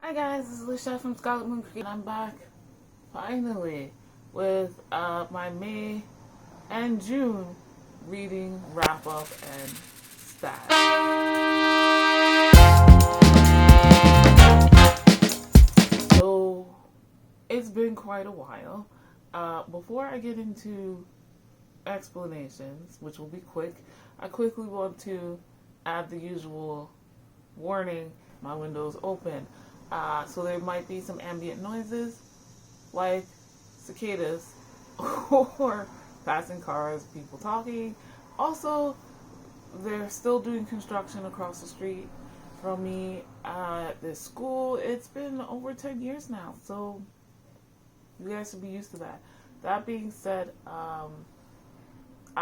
Hi guys, this is Lashette from Scarlet Moon Creek, and I'm back finally with my May and June reading wrap up and stats. So it's been quite a while. Before I get into explanations, which will be quick, I quickly want to add the usual warning: my window's open. So there might be some ambient noises like cicadas or passing cars, people talking. Also, they're still doing construction across the street from me at this school. It's been over 10 years now, so you guys should be used to that. That being said, I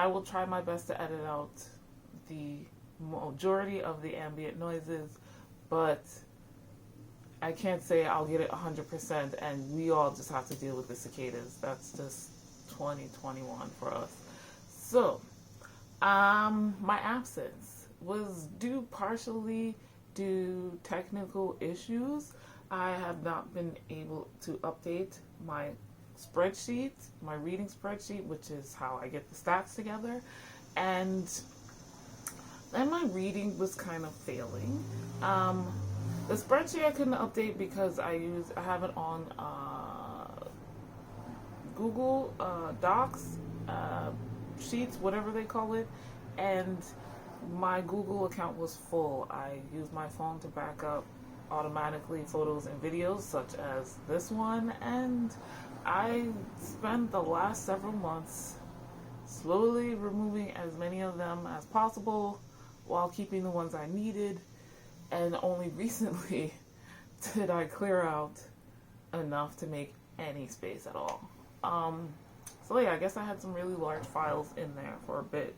will try my best to edit out the majority of the ambient noises, but I can't say I'll get it 100%, and we all just have to deal with the cicadas. That's just 2021 for us. So, my absence was due partially to technical issues. I have not been able to update my spreadsheet, my reading spreadsheet, which is how I get the stats together, and then my reading was kind of failing. The spreadsheet I couldn't update because I have it on Google Docs, Sheets, whatever they call it, and my Google account was full. I used my phone to back up automatically photos and videos such as this one, and I spent the last several months slowly removing as many of them as possible while keeping the ones I needed. And only recently did I clear out enough to make any space at all. So yeah, I guess I had some really large files in there for a bit.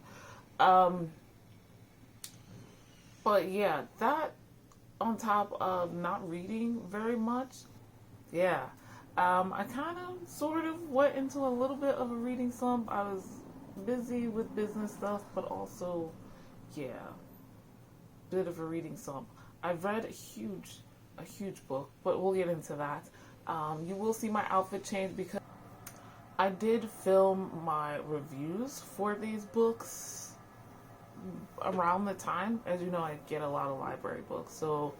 But yeah, that on top of not reading very much, yeah. I kind of sort of went into a little bit of a reading slump. I was busy with business stuff, but also, yeah, bit of a reading slump. I've read a huge book, but we'll get into that. You will see my outfit change because I did film my reviews for these books around the time. As you know, I get a lot of library books, so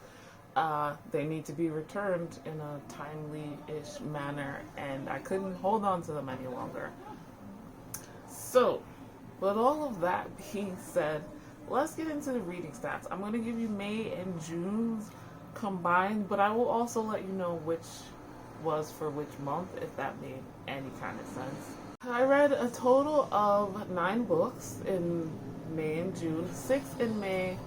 they need to be returned in a timely-ish manner, and I couldn't hold on to them any longer. So, with all of that being said, let's get into the reading stats. I'm going to give you May and June's combined, but I will also let you know which was for which month, if that made any kind of sense. I read a total of 9 books in May and June, 6 in May,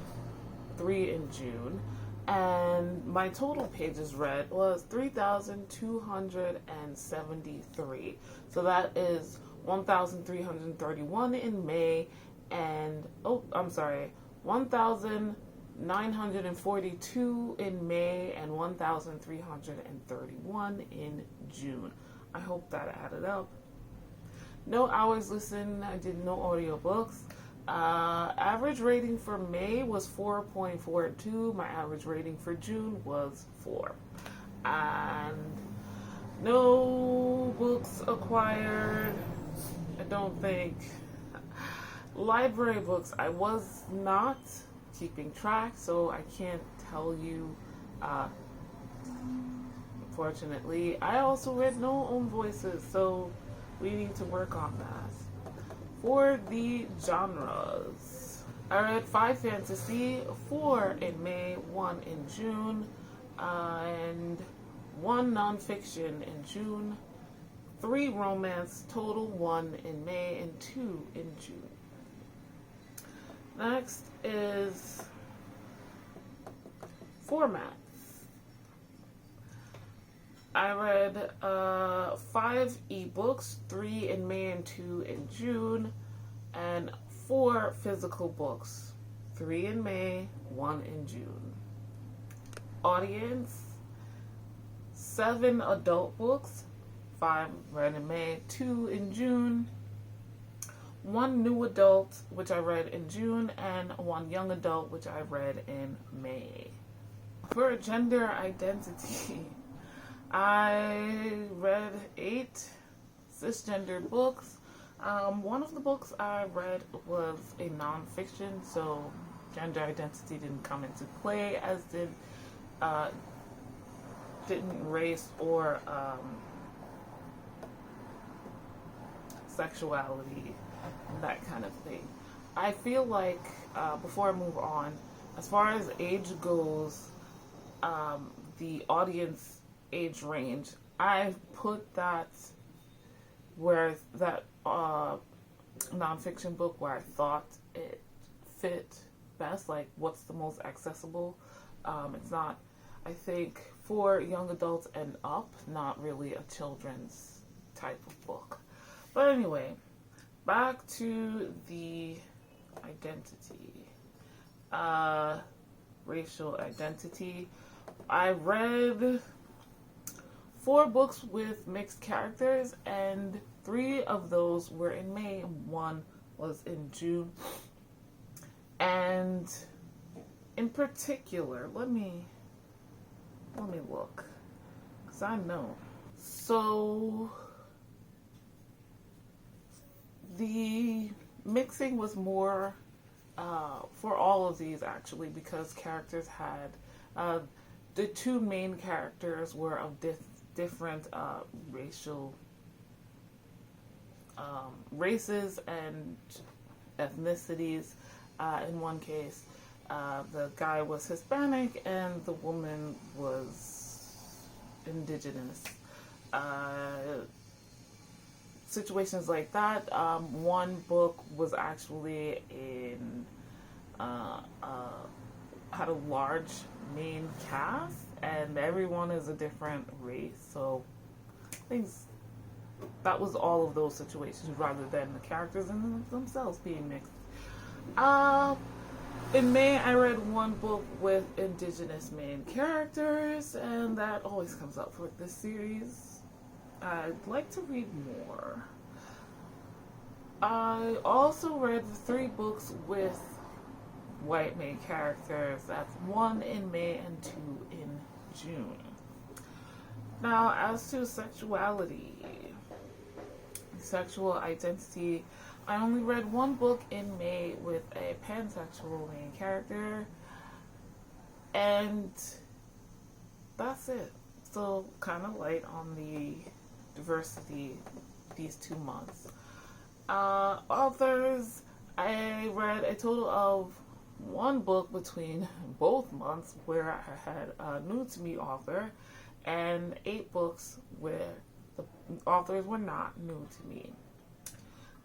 3 in June, and my total pages read was 3,273. So that is 1,331 in May, and 1,942 in May and 1,331 in June. I hope that added up. No hours listened. I did no audiobooks. Average rating for May was 4.42. My average rating for June was 4. And no books acquired, I don't think. Library books, I was not keeping track, so I can't tell you, unfortunately. I also read no own voices, so we need to work on that. For the genres, I read 5 fantasy, 4 in May, 1 in June, and 1 nonfiction in June, 3 romance, total 1 in May and 2 in June. Next is formats. I read 5 ebooks, 3 in May and 2 in June, and 4 physical books, 3 in May, 1 in June. Audience, 7 adult books, 5 read in May, 2 in June, 1 new adult, which I read in June, and 1 young adult, which I read in May. For gender identity, I read 8 cisgender books. One of the books I read was a nonfiction, so gender identity didn't come into play, as didn't race or sexuality, that kind of thing. I feel like, before I move on, as far as age goes, the audience age range, I put that where that nonfiction book where I thought it fit best, like what's the most accessible. It's not, I think, for young adults and up, not really a children's type of book. But anyway, back to the identity. Racial identity. I read 4 books with mixed characters, and 3 of those were in May, and 1 was in June. And in particular, let me look, because I know. So the mixing was more for all of these, actually, because characters had the 2 main characters were of different racial races and ethnicities. In one case, the guy was Hispanic and the woman was indigenous. Situations like that. One book was actually had a large main cast, and everyone is a different race. So that was all of those situations, rather than the characters in themselves being mixed. In May, I read 1 book with indigenous main characters, and that always comes up for this series. I'd like to read more. I also read 3 books with white main characters. That's 1 in May and 2 in June. Now, as to sexuality, sexual identity, I only read 1 book in May with a pansexual main character, and that's it. So kind of light on the diversity these 2 months. Authors, I read a total of 1 book between both months where I had a new to me author, and 8 books where the authors were not new to me.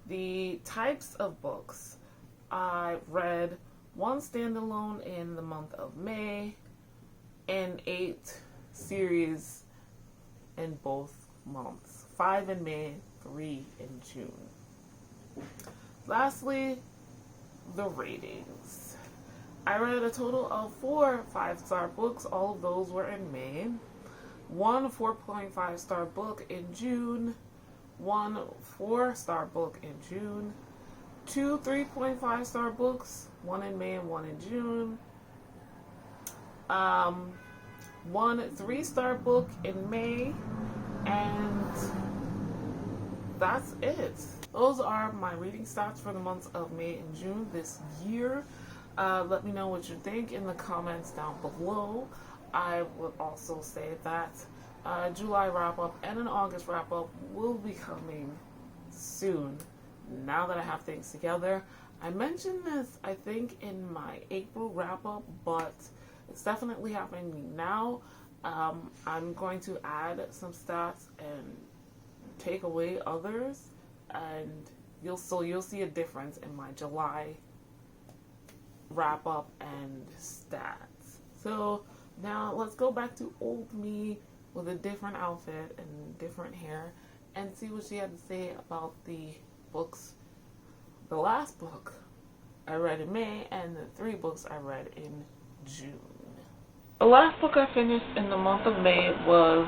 The types of books, I read 1 standalone in the month of May, and 8 series in both months. 5 in May, 3 in June. Lastly, the ratings. I read a total of 4 5-star books. All of those were in May. 1 4.5-star book in June. 1 4-star book in June. 2 3.5-star books, 1 in May and 1 in June. 1 3-star book in May, and that's it. Those are my reading stats for the months of May and June this year. Let me know what you think in the comments down below. I would also say that July wrap-up and an August wrap-up will be coming soon, now that I have things together. I mentioned this, I think, in my April wrap-up, but it's definitely happening now. I'm going to add some stats and take away others, and you'll see a difference in my July wrap-up and stats. So now let's go back to old me with a different outfit and different hair, and see what she had to say about the books. The last book I read in May, and the 3 books I read in June. The last book I finished in the month of May was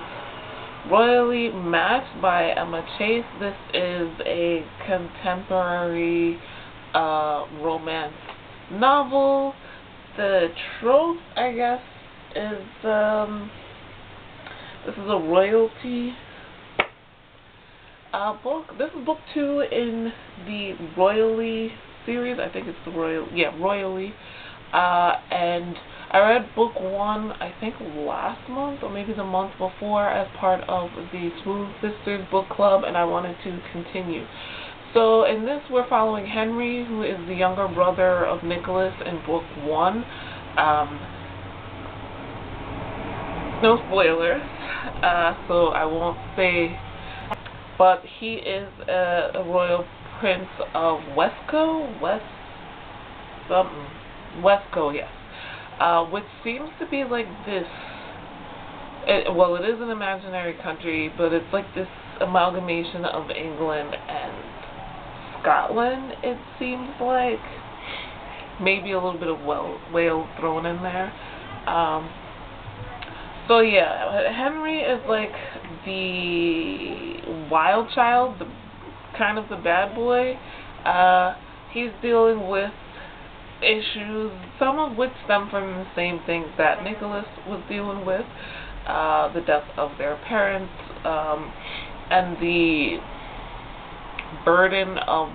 Royally Matched by Emma Chase. This is a contemporary romance novel. The trope, I guess, this is a royalty book. This is book 2 in the Royally series. I think it's the Royally. And I read book 1, I think last month or maybe the month before, as part of the Swoon Sisters book club, and I wanted to continue. So in this, we're following Henry, who is the younger brother of Nicholas in book 1. No spoilers, so I won't say, but he is a royal prince of Wesco, yes, which seems to be like this, well, it is an imaginary country, but it's like this amalgamation of England and Scotland, it seems like. Maybe a little bit of Wales thrown in there. So yeah, Henry is like the wild child, kind of the bad boy. He's dealing with issues, some of which stem from the same things that Nicholas was dealing with, the death of their parents, and the burden of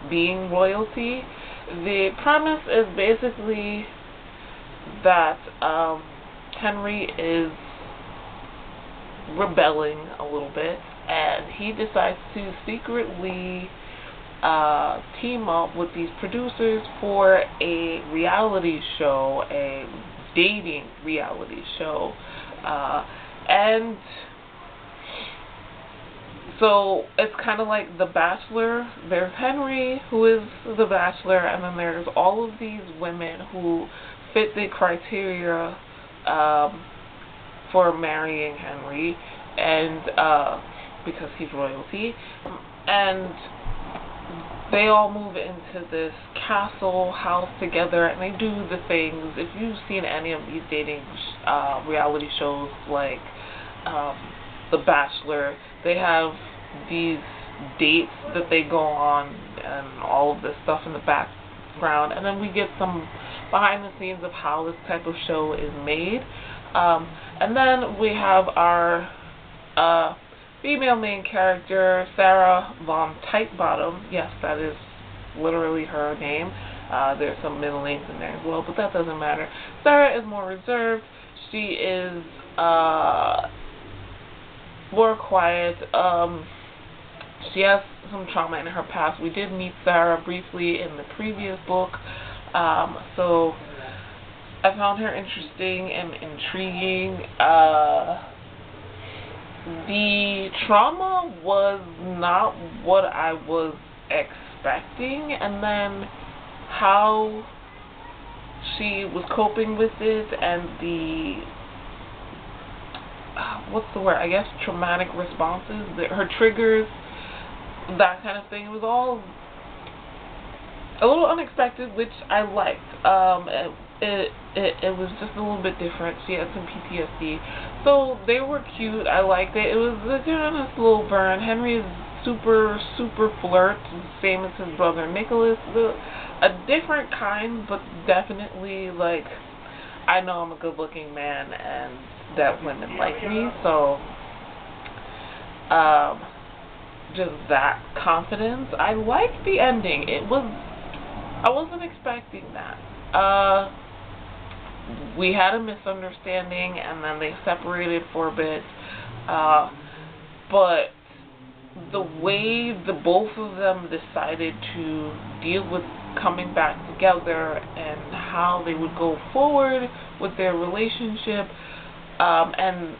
being royalty. The premise is basically that Henry is rebelling a little bit, and he decides to secretly team up with these producers for a reality show, a dating reality show, and so it's kind of like The Bachelor. There's Henry, who is the Bachelor, and then there's all of these women who fit the criteria for marrying Henry, and because he's royalty, and they all move into this castle house together, and they do the things. If you've seen any of these dating reality shows like The Bachelor, they have these dates that they go on and all of this stuff in the background, and then we get some behind the scenes of how this type of show is made. And then we have our female main character, Sarah Von Tightbottom. Yes, that is literally her name. There's some middle names in there as well, but that doesn't matter. Sarah is more reserved. She is more quiet. She has some trauma in her past. We did meet Sarah briefly in the previous book, so I found her interesting and intriguing. The trauma was not what I was expecting, and then how she was coping with it, and the what's the word? I guess traumatic responses, her triggers, that kind of thing. It was all a little unexpected, which I liked. It was just a little bit different. She had some PTSD, so they were cute. I liked it. It was a slow burn. Henry is super flirt, same as his brother Nicholas. A different kind, but definitely like, I know I'm a good-looking man and that women like me, so just that confidence. I liked the ending. I wasn't expecting that. We had a misunderstanding, and then they separated for a bit, but the way the both of them decided to deal with coming back together and how they would go forward with their relationship, and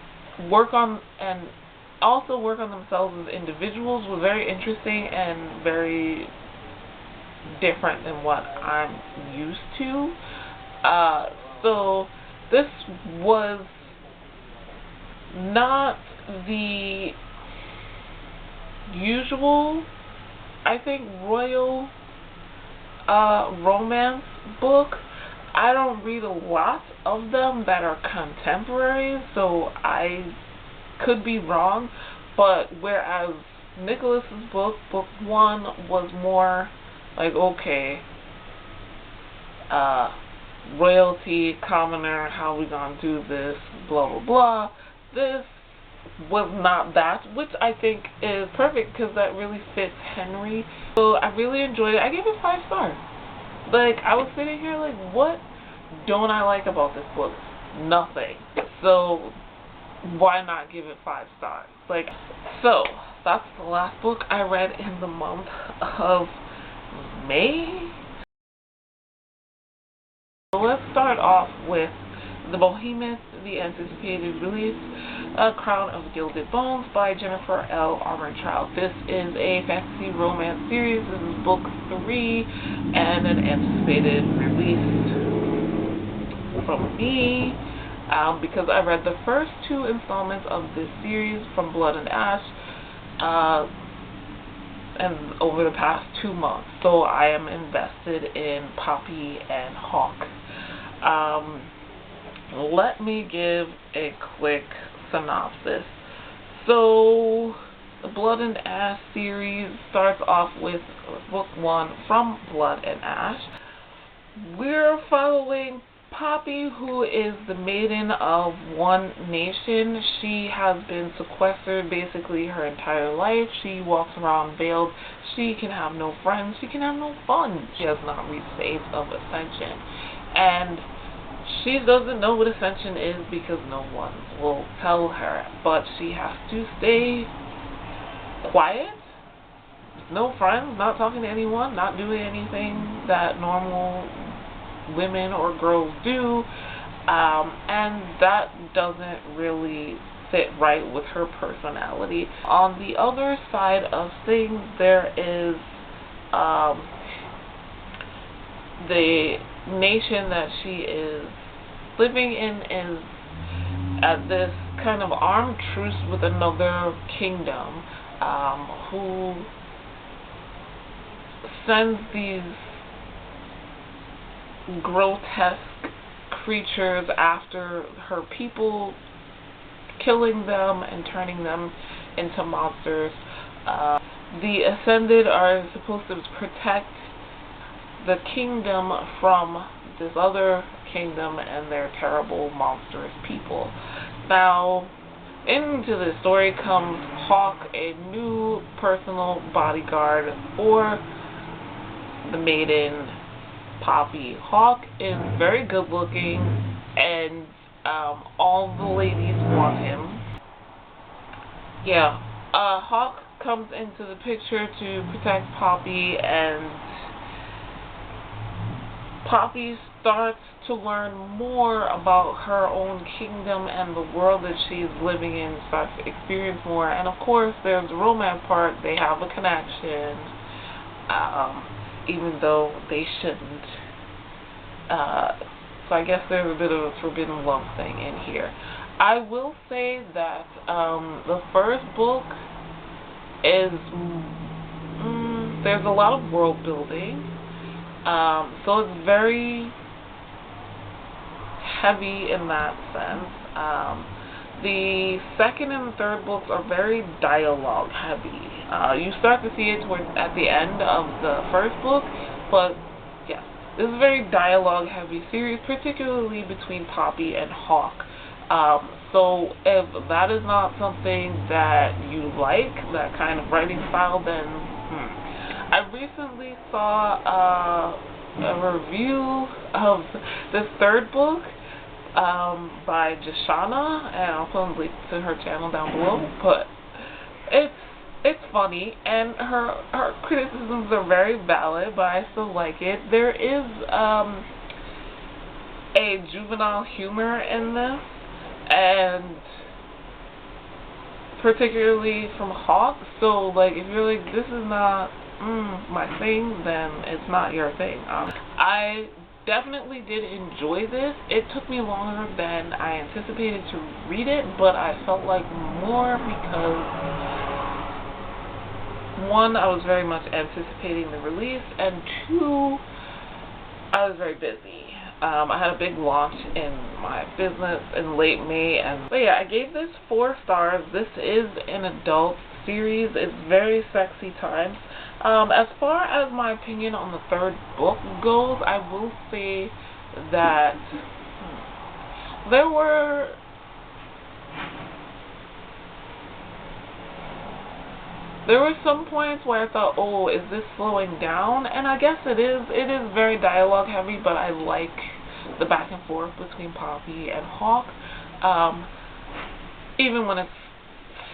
also work on themselves as individuals, was very interesting and very different than what I'm used to. So this was not the usual, I think, royal romance book. I don't read a lot of them that are contemporary, so I could be wrong, but whereas Nicholas's book 1, was more like, okay, royalty, commoner, how we gonna do this, blah blah blah. This was not that, which I think is perfect because that really fits Henry. So I really enjoyed it. I gave it 5 stars. Like, I was sitting here like, what don't I like about this book? Nothing. So why not give it 5 stars? Like, so that's the last book I read in the month of May. So let's start off with The Behemoth, the anticipated release, Crown of Gilded Bones by Jennifer L. Armentrout. This is a fantasy romance series. This is book 3 and an anticipated release from me because I read the first 2 installments of this series from Blood and Ash and over the past 2 months. So I am invested in Poppy and Hawk. Let me give a quick synopsis. So, the Blood and Ash series starts off with book 1 from Blood and Ash. We're following Poppy, who is the maiden of one nation. She has been sequestered basically her entire life. She walks around veiled. She can have no friends. She can have no fun. She has not reached the age of ascension. And she doesn't know what ascension is because no one will tell her. But she has to stay quiet, no friends, not talking to anyone, not doing anything that normal women or girls do, and that doesn't really fit right with her personality. On the other side of things, there is the nation that she is living in is at this kind of armed truce with another kingdom who sends these grotesque creatures after her people, killing them and turning them into monsters. The Ascended are supposed to protect the kingdom from this other kingdom and their terrible monstrous people. Now, into the story comes Hawk, a new personal bodyguard for the maiden Poppy. Hawk is very good looking and all the ladies want him. Yeah, Hawk comes into the picture to protect Poppy, and Poppy starts to learn more about her own kingdom and the world that she's living in, starts to experience more. And of course, there's the romance part. They have a connection, even though they shouldn't. So I guess there's a bit of a forbidden love thing in here. I will say that the first book is, there's a lot of world building. So it's very heavy in that sense. The second and third books are very dialogue heavy. You start to see it at the end of the first book, but yeah, this is a very dialogue heavy series, particularly between Poppy and Hawk. So if that is not something that you like, that kind of writing style, then I recently saw a review of this third book by Jashana, and I'll put a link to her channel down below. But it's funny, and her criticisms are very valid, but I still like it. There is a juvenile humor in this, and particularly from Hawk. So like, if you're like, this is not my thing, then it's not your thing. I definitely did enjoy this. It took me longer than I anticipated to read it, but I felt like more because, one, I was very much anticipating the release, and two, I was very busy. I had a big launch in my business in late May, but yeah, I gave this 4 stars. This is an adult series. It's very sexy times. As far as my opinion on the third book goes, I will say that there were some points where I thought, oh, is this slowing down? And I guess it is. It is very dialogue heavy, but I like the back and forth between Poppy and Hawk. Even when it's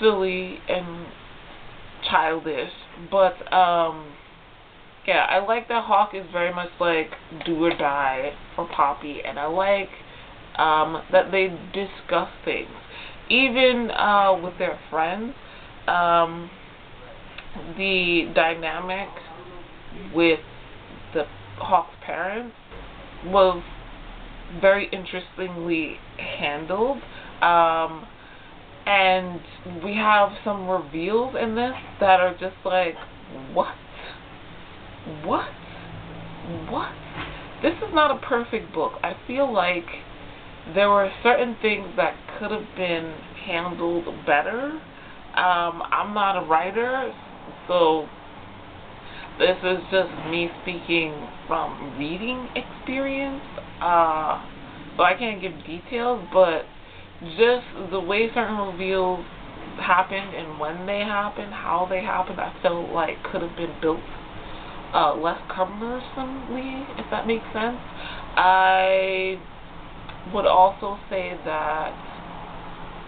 silly and childish. But, yeah, I like that Hawk is very much like do or die for Poppy. And I like that they discuss things. Even with their friends. The dynamic with the Hawk's parents was very interestingly handled, and we have some reveals in this that are just like, what? This is not a perfect book. I feel like there were certain things that could have been handled better. I'm not a writer, so this is just me speaking from reading experience. So I can't give details, but just the way certain reveals happened and when they happened, how they happened, I felt like could have been built less cumbersomely, if that makes sense. I would also say that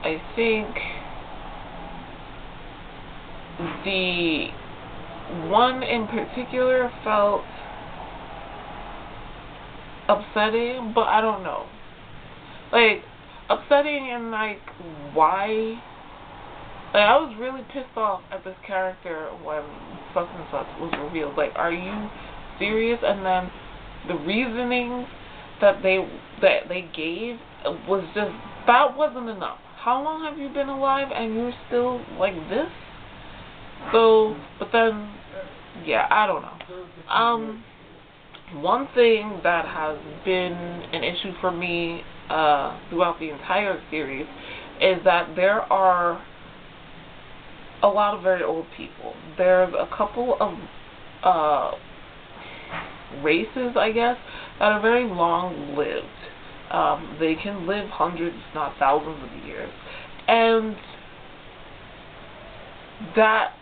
I think the one in particular felt upsetting, but I don't know. Like, upsetting and like, why? Like, I was really pissed off at this character when such and such was revealed. Like, are you serious? And then the reasoning that they gave was just, that wasn't enough. How long have you been alive and you're still like this? So, but then, yeah, I don't know. One thing that has been an issue for me throughout the entire series is that there are a lot of very old people. There's a couple of races, I guess, that are very long-lived. They can live hundreds, if not thousands of years. And that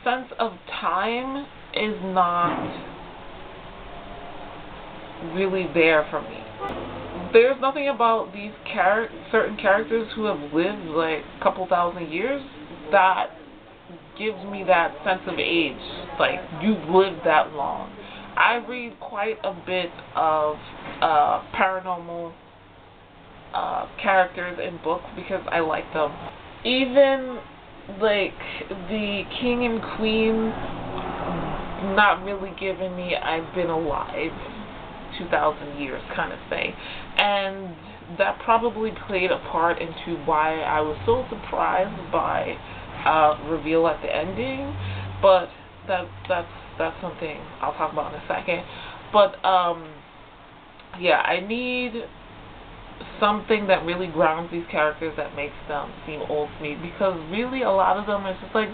sense of time is not really there for me. There's nothing about these certain characters who have lived like a couple thousand years that gives me that sense of age. Like, you've lived that long. I read quite a bit of paranormal characters in books because I like them. Even like the king and queen, not really giving me I've been alive 2,000 years kind of thing, and that probably played a part into why I was so surprised by reveal at the ending. But that's something I'll talk about in a second. But yeah, I need something that really grounds these characters, that makes them seem old to me, because really a lot of them is just like,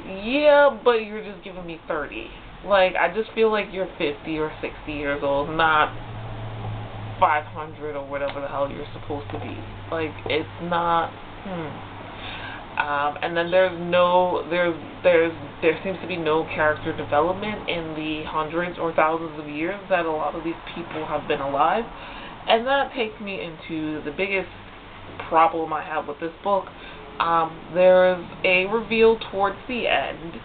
yeah, but you're just giving me 30. Like, I just feel like you're 50 or 60 years old, not 500 or whatever the hell you're supposed to be. Like, it's not, and then there seems to be no character development in the hundreds or thousands of years that a lot of these people have been alive. And that takes me into the biggest problem I have with this book. There's a reveal towards the end,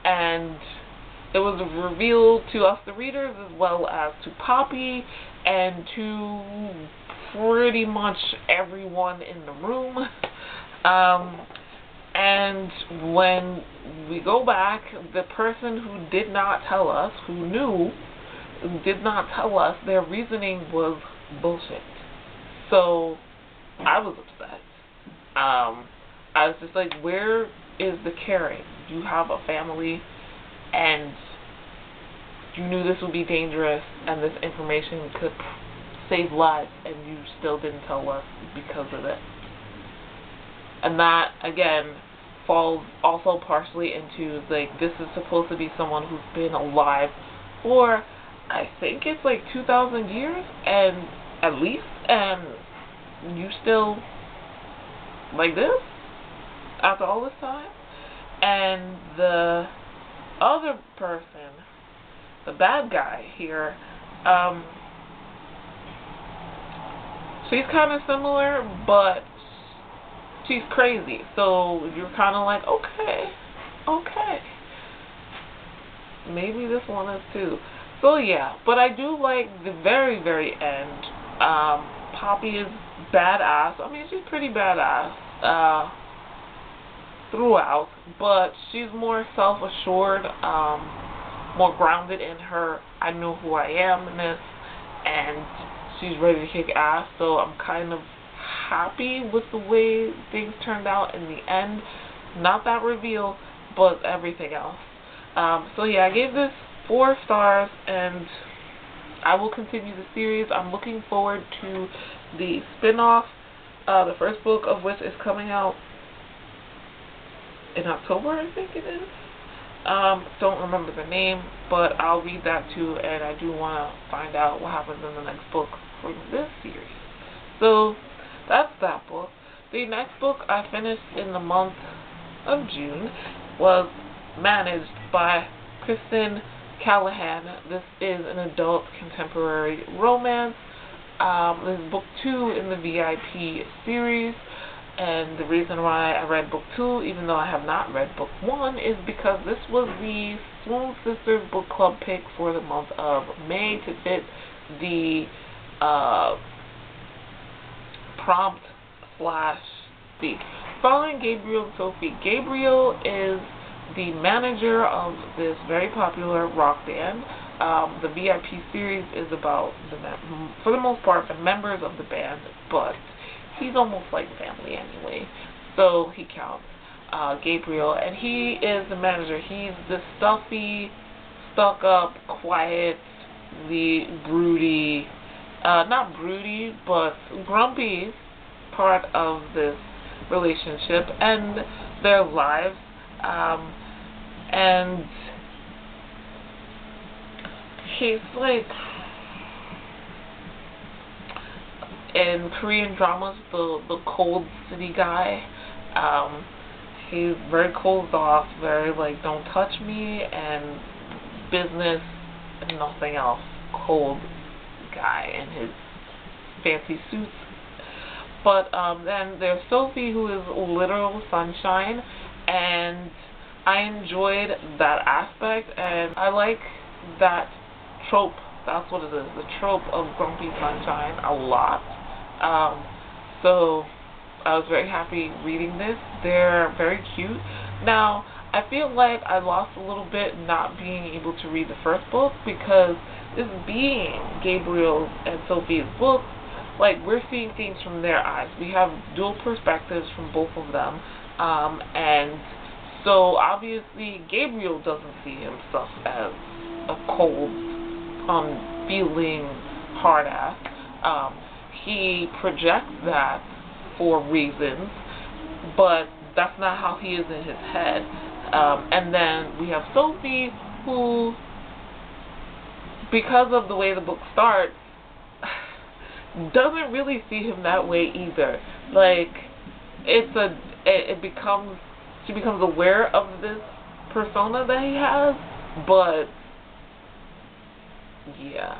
and it was revealed to us, the readers, as well as to Poppy, and to pretty much everyone in the room. And when we go back, the person who did not tell us, who knew, did not tell us, their reasoning was bullshit. So I was upset. I was just like, where is the caring? You have a family, and you knew this would be dangerous, and this information could save lives, and you still didn't tell us because of it. And that, again, falls also partially into, like, this is supposed to be someone who's been alive for I think it's like 2,000 years and at least, and you still like this after all this time. And the other person, the bad guy here, she's kind of similar, but she's crazy. So you're kind of like, okay, maybe this one is too. So yeah, but I do like the very, very end. Poppy is badass. I mean, she's pretty badass throughout, but she's more self-assured, more grounded in her I know who I am-ness, and she's ready to kick ass. So I'm kind of happy with the way things turned out in the end. Not that reveal, but everything else. So yeah, I gave this 4 stars, and I will continue the series. I'm looking forward to the spin-off, the first book of which is coming out in October, I think it is. Don't remember the name, but I'll read that too, and I do want to find out what happens in the next book from this series. So that's that book. The next book I finished in the month of June was Managed by Kristen Callahan. This is an adult contemporary romance. This is book 2 in the VIP series, and the reason why I read book 2, even though I have not read book 1, is because this was the Swoon Sisters book club pick for the month of May to fit the prompt / speak. Following Gabriel and Sophie. Gabriel is the manager of this very popular rock band. The VIP series is about, for the most part, the members of the band, but he's almost like family anyway, so he counts. Gabriel, and he is the manager. He's the stuffy, stuck-up, quiet, the broody, not broody, but grumpy part of this relationship and their lives. And he's like, in Korean dramas, the cold city guy. He's very closed off, very like, don't touch me, and business and nothing else. Cold guy in his fancy suits. But then there's Sophie, who is literal sunshine, and I enjoyed that aspect, and I like that trope. That's what it is, the trope of grumpy sunshine, a lot. So I was very happy reading this. They're very cute. Now, I feel like I lost a little bit not being able to read the first book, because this being Gabriel and Sophie's book, like, we're seeing things from their eyes. We have dual perspectives from both of them, and so obviously Gabriel doesn't see himself as a cold, unfeeling hard ass. He projects that for reasons, but that's not how he is in his head. And then we have Sophie, who, because of the way the book starts, doesn't really see him that way either. Like, she becomes aware of this persona that he has, but yeah.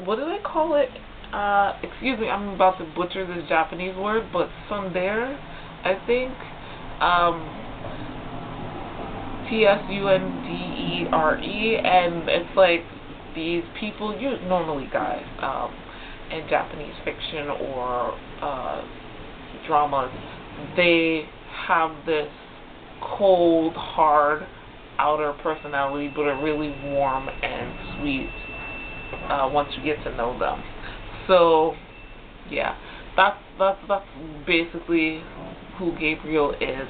What do they call it? Excuse me, I'm about to butcher this Japanese word, but tsundere, I think. Tsundere, and it's like these people, normally guys, in Japanese fiction or dramas, they have this cold, hard outer personality, but are really warm and sweet once you get to know them. So yeah, that's basically who Gabriel is.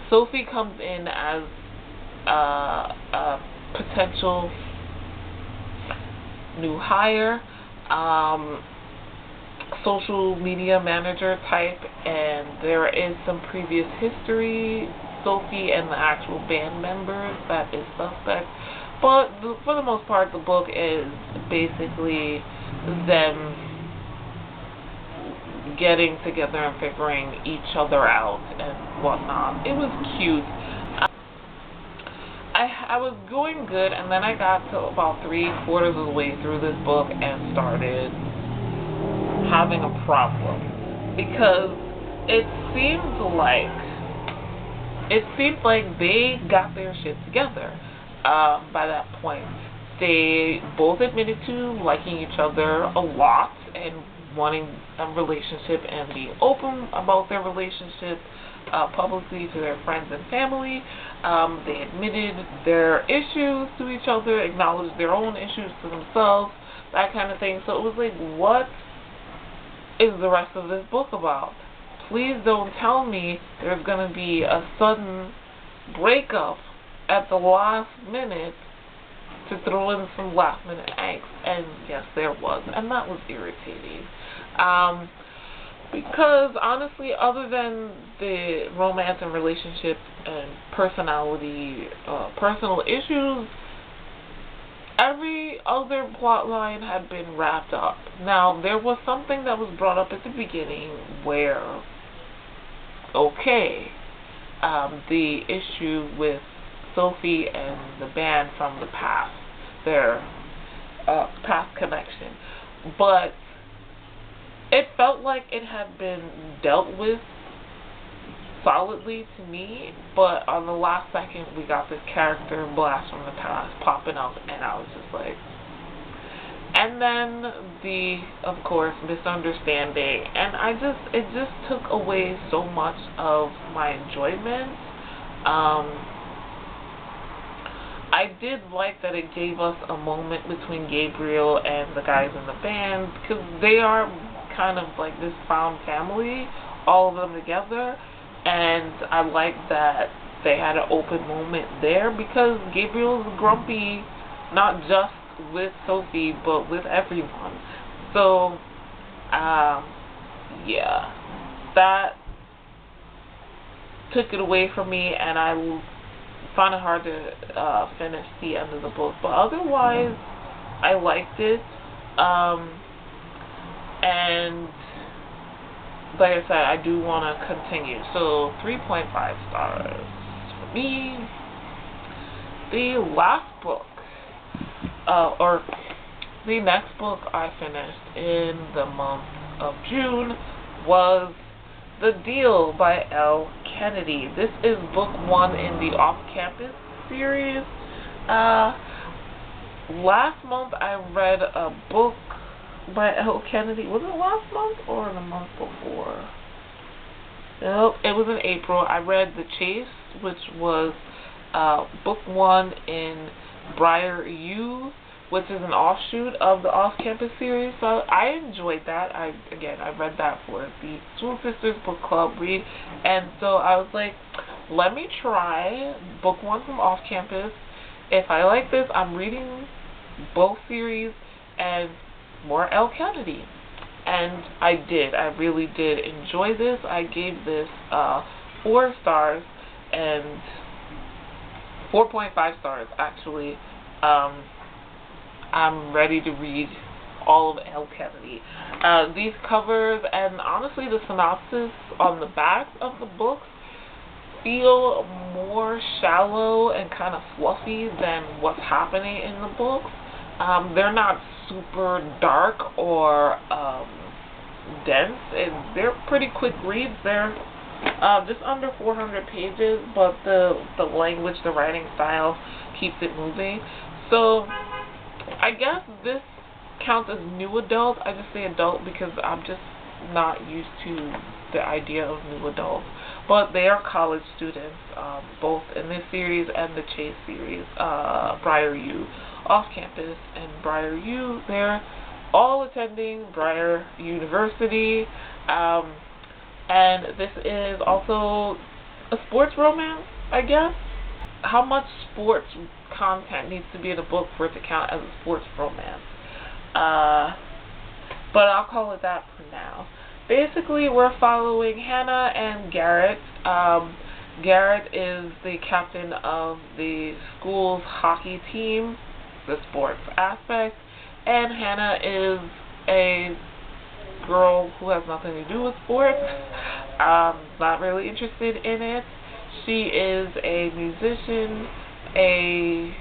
Sophie comes in as a potential new hire, social media manager type, and there is some previous history. Sophie and the actual band members, that is suspect, But for the most part, the book is basically them getting together and figuring each other out and whatnot. It was cute. I was going good, and then I got to about 3/4 of the way through this book and started having a problem, because it seemed like they got their shit together by that point. They both admitted to liking each other a lot and wanting a relationship and being open about their relationship publicly to their friends and family. They admitted their issues to each other, acknowledged their own issues to themselves, that kind of thing. So it was like, what is the rest of this book about? Please don't tell me there's going to be a sudden breakup at the last minute to throw in some last minute angst. And yes, there was, and that was irritating. Because honestly, other than the romance and relationship and personality, personal issues, every other plot line had been wrapped up. Now, there was something that was brought up at the beginning where, okay, the issue with Sophie and the band from the past, their past connection. But it felt like it had been dealt with solidly to me, but on the last second we got this character blast from the past popping up, and I was just like, and then the, of course, misunderstanding, and it just took away so much of my enjoyment. I did like that it gave us a moment between Gabriel and the guys in the band, because they are kind of like this found family, all of them together, and I like that they had an open moment there, because Gabriel's grumpy, not just with Sophie, but with everyone. So, yeah, that took it away from me, and I found it hard to finish the end of the book. But otherwise, I liked it. And like I said, I do want to continue. So 3.5 stars for me. The last book, or the next book I finished in the month of June was The Deal by L. Kennedy. This is book 1 in the Off-Campus series. Last month I read a book by L. Kennedy. Was it last month or the month before? Nope, it was in April. I read The Chase, which was book 1 in Briar U, which is an offshoot of the Off-Campus series. So I enjoyed that. I read that for the Swoon Sisters book club read, and so I was like, let me try book 1 from Off-Campus. If I like this, I'm reading both series and more L. Kennedy. And I did. I really did enjoy this. I gave this 4 stars, and 4.5 stars actually. I'm ready to read all of L. Kennedy. These covers and honestly the synopsis on the back of the books feel more shallow and kind of fluffy than what's happening in the books. They're not super dark or dense, and they're pretty quick reads. They're just under 400 pages, but the language, the writing style keeps it moving. So I guess this counts as new adult. I just say adult because I'm just not used to the idea of new adults. But they are college students, both in this series and the Chase series, Briar U, Off-Campus, and Briar U. They're all attending Briar University, and this is also a sports romance, I guess. How much sports content needs to be in a book for it to count as a sports romance? But I'll call it that for now. Basically, we're following Hannah and Garrett. Garrett is the captain of the school's hockey team, the sports aspect, and Hannah is a girl who has nothing to do with sports, not really interested in it. She is a musician, a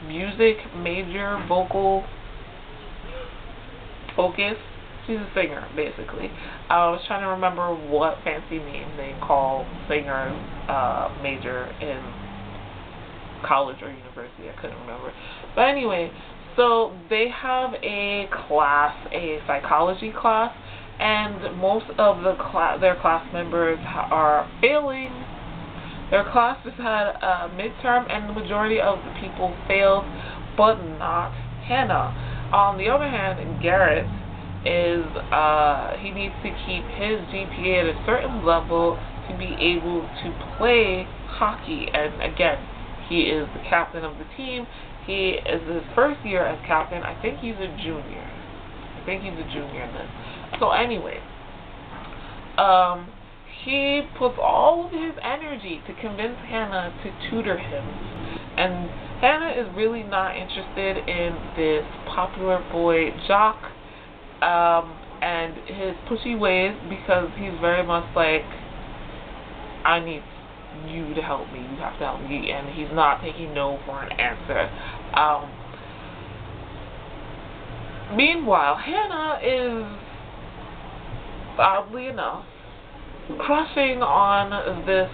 music major, vocal focus. She's a singer, basically. I was trying to remember what fancy name they call singers major in college or university. I couldn't remember. But anyway, so they have a class, a psychology class, and most of their class members are failing. Their class just had a midterm, and the majority of the people failed, but not Hannah. On the other hand, Garrett is he needs to keep his GPA at a certain level to be able to play hockey. And again, he is the captain of the team. He is his first year as captain. I think he's a junior. In this. So anyway, he puts all of his energy to convince Hannah to tutor him. And Hannah is really not interested in this popular boy jock and his pushy ways, because he's very much like, I need you to help me, you have to help me, and he's not taking no for an answer. Meanwhile, Hannah is, oddly enough, crushing on this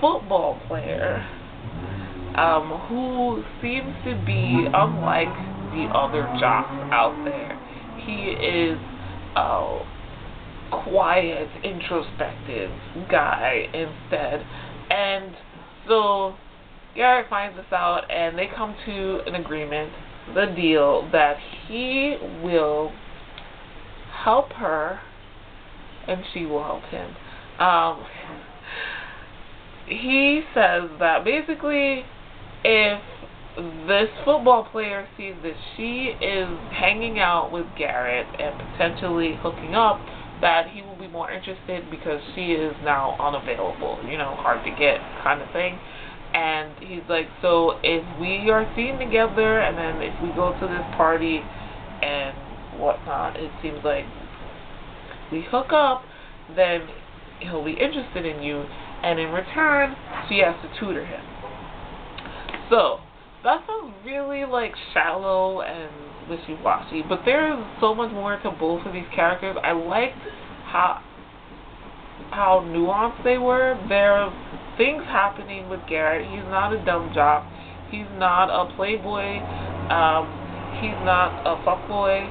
football player who seems to be unlike the other jocks out there. He is a quiet, introspective guy instead. And so Garrett finds this out, and they come to an agreement, the deal, that he will help her and she will help him. He says that basically, if this football player sees that she is hanging out with Garrett and potentially hooking up, that he will be more interested because she is now unavailable, hard to get kind of thing. And he's like, so if we are seen together and then if we go to this party and whatnot, it seems like we hook up, then he'll be interested in you, and in return, she has to tutor him. So that sounds really shallow and wishy-washy, but there's so much more to both of these characters. I liked how nuanced they were. There are things happening with Garrett. He's not a dumb jock. He's not a playboy. He's not a fuckboy.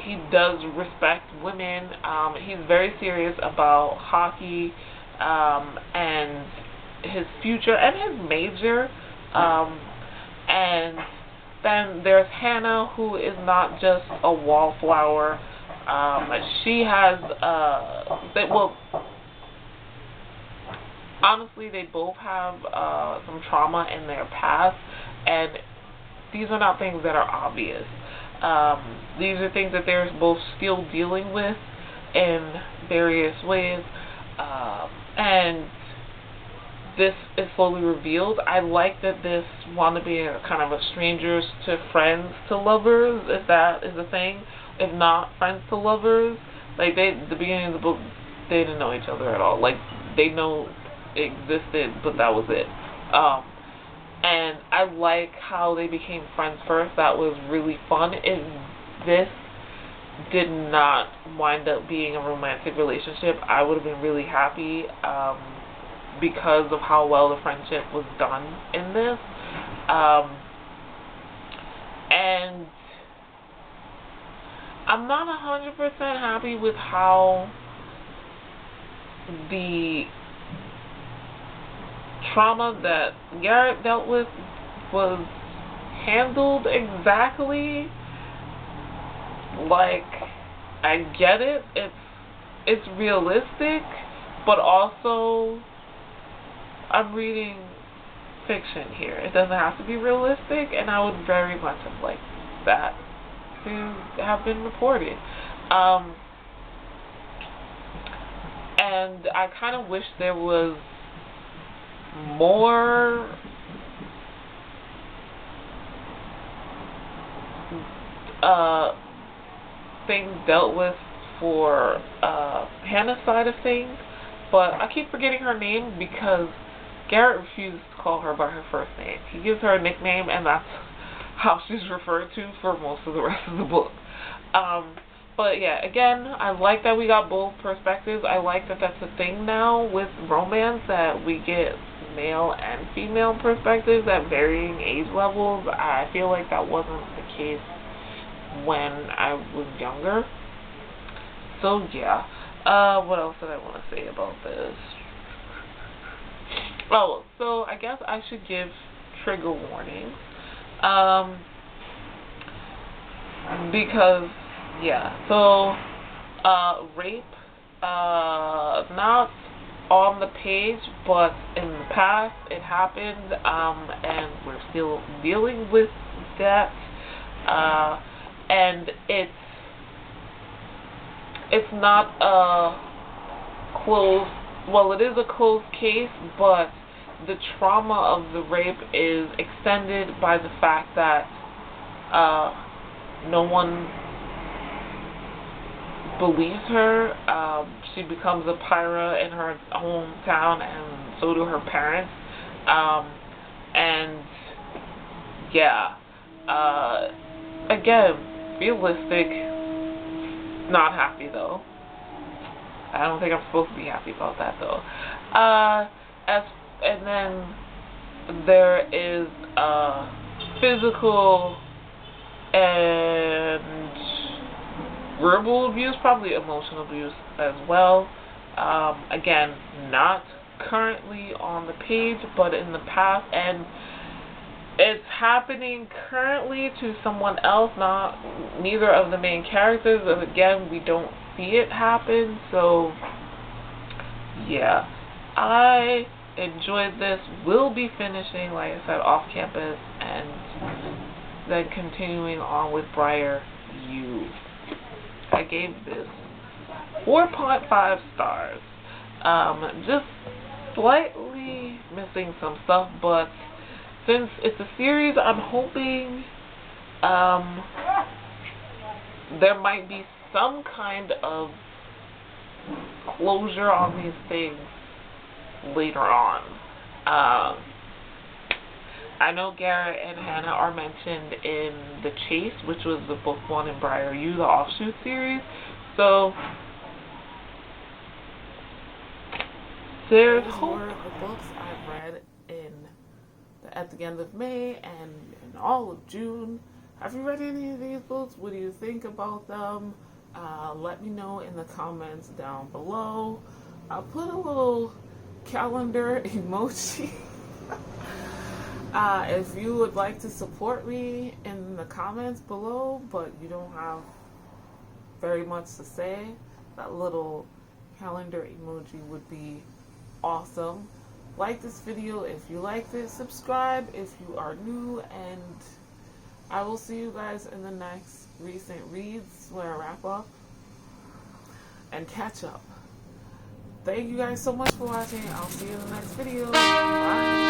He does respect women. He's very serious about hockey and his future and his major. And then there's Hannah, who is not just a wallflower. She has, honestly, they both have some trauma in their past, and these are not things that are obvious. These are things that they're both still dealing with in various ways, and this is slowly revealed. I like that this wound up being kind of a strangers to friends to lovers, if that is a thing, if not friends to lovers. The beginning of the book, they didn't know each other at all. They know it existed, but that was it. And I like how they became friends first. That was really fun. If this did not wind up being a romantic relationship, I would have been really happy, because of how well the friendship was done in this. And I'm not 100% happy with how the trauma that Garrett dealt with was handled exactly. I get it. It's realistic, but also I'm reading fiction here. It doesn't have to be realistic, and I would very much have liked that to have been reported. and I kind of wish there was more things dealt with for Hannah's side of things, but I keep forgetting her name because Garrett refuses to call her by her first name. He gives her a nickname, and that's how she's referred to for most of the rest of the book. But yeah, again, I like that we got both perspectives. I like that that's a thing now with romance, that we get male and female perspectives at varying age levels. I feel like that wasn't the case when I was younger. So yeah, what else did I want to say about this? Oh, so I guess I should give trigger warnings. Because, yeah, so, rape, not on the page, but in the past it happened, and we're still dealing with that, and it's not a closed, well, it is a closed case, but the trauma of the rape is extended by the fact that no one believes her. She becomes a pirate in her hometown, and so do her parents. And yeah, again, realistic, not happy though. I don't think I'm supposed to be happy about that though. And then there is physical and verbal abuse, probably emotional abuse as well. Again, not currently on the page, but in the past, and it's happening currently to someone else, neither of the main characters. Again, we don't see it happen, so yeah, I enjoyed this. Will be finishing, like I said, off campus, and then continuing on with Briar U. I gave this 4.5 stars. Just slightly missing some stuff, but since it's a series, I'm hoping there might be some kind of closure on these things later on. I know Garrett and Hannah are mentioned in The Chase, which was the book one in Briar U, the offshoot series. So there's hope. Those were the books I read at the end of May and in all of June. Have you read any of these books? What do you think about them? Let me know in the comments down below. I'll put a little calendar emoji. If you would like to support me in the comments below, but you don't have very much to say, that little calendar emoji would be awesome. Like this video if you liked it, subscribe if you are new, and I will see you guys in the next recent reads where I wrap up and catch up. Thank you guys so much for watching. I'll see you in the next video. Bye.